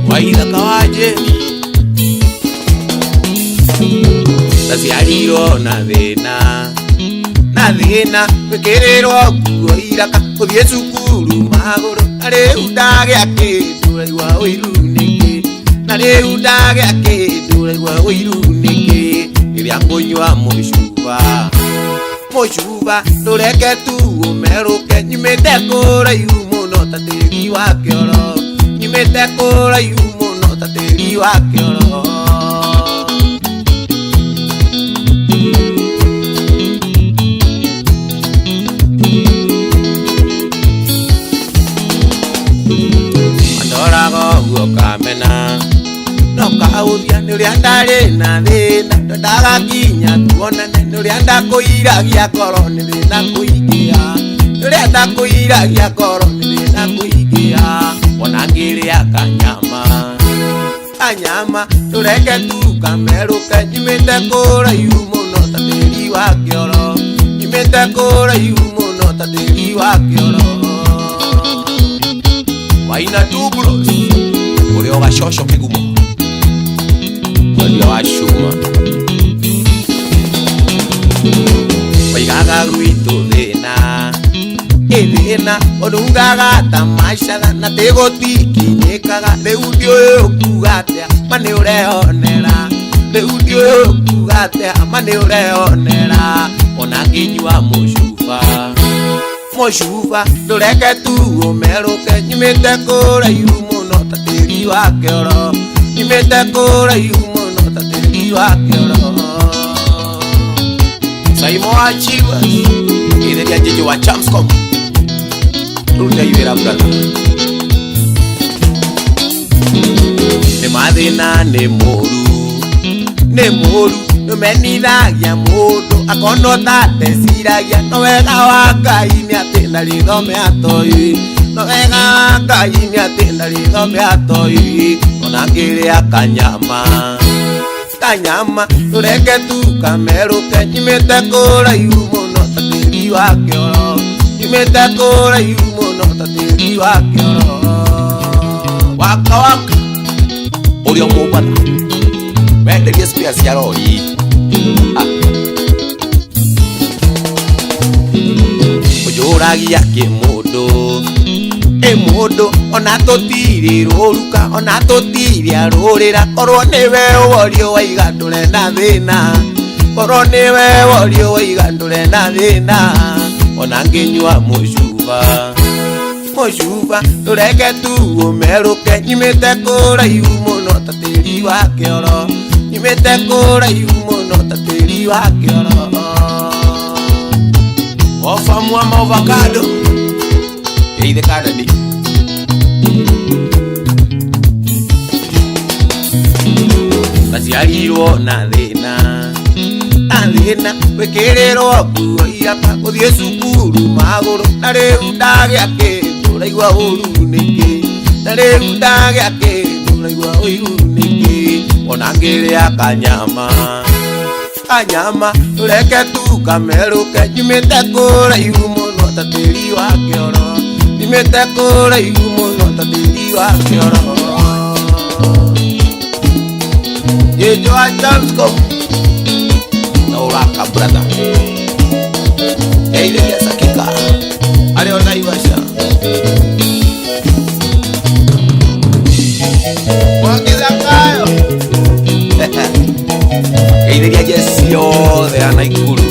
Waila kawaje Naciarirwo na thina Wekererwo nguo iraka Uthie cukuru maguru Na riu ndagea kindu Raigua uiru niki Na riu ndagea kindu Raigua uiru niki Riria ngunywa mucuba Ndureke tu umeruke Nyumite kuraihu muno ta tiri wa kioro Nyumite kuraihu muno ta tiri wa kioro Andorago guo kamena Noka uthia nuria ndari na thina Ndagakinya tuonane nuria ndakuiragia koro ni thina kuingia Nuria ndakuiragia koro ni thina kuingia Ona ngiria kanyama Ndureke tu kameruke Nyumite kuraihu muno ta tiri wa kioro Nyumite kuraihu muno ta tiri wa kioro Waina tu bros Urio gacocho kigumo Urio wacuma Waigaga gwitu thina Thina Onungaga tamasha Na tegotikinyikaga Riu ndiuyu kuga atia Ma ni urehonera Riu ndiuyu kuga atia Ma ni urehonera Ona nginywa mucuba Ndureke tu umeruke Nyumite kuraihu muno ta tiri wa kioro Nyumite kuraihu muno ta tiri wa kioro Saimo wa Chivas Itheria jeje wa Chamscom Ruta iwera brother Ni mathina ni moru Numenithagia mundu Akono tate ciragia No wega wa Ngai ni ati ndarithome atoi No wega wa Ngai ni ati ndarithome atoi Ona ngiria kanyama Ndureke tu kameruke Nyumite kuraihu muno ta tiri wa kioro Nyumite kuraihu muno ta tiri wa kioro Waka Urio mubata Wenderie spia cia rori Ujuragia kimundu Mundu Ona tutirirwo ruka Ona tutiria rurira Korwo niwe worio waiga ndurenda thina Korwo niwe worio waiga ndurenda thina Ona nginywa mucuba Ndureke tu umeruke Nyumite kuraihu muno ta tiri wa kioro Nyumite kuraihu muno ta tiri wa kioro Ofa mwama avocado Eithe kadadi Naciarirwo na thina Wekererwo nguo iraka Uthie cukuru maguru Na riu ndagea kindu Raigua uru niki Na riu ndagea kindu Raigua uiru niki Ona ngiria kanyama Ndureke tu kameruke Nyumite kuraihu muno ta tiri wa kioro Nyumite kuraihu muno ta tiri wa kioro Jeje wa Chamscom Nauraka brother Itheria sakika Ario Naivasha Wakiza kayo Itheria jesio de Naikuru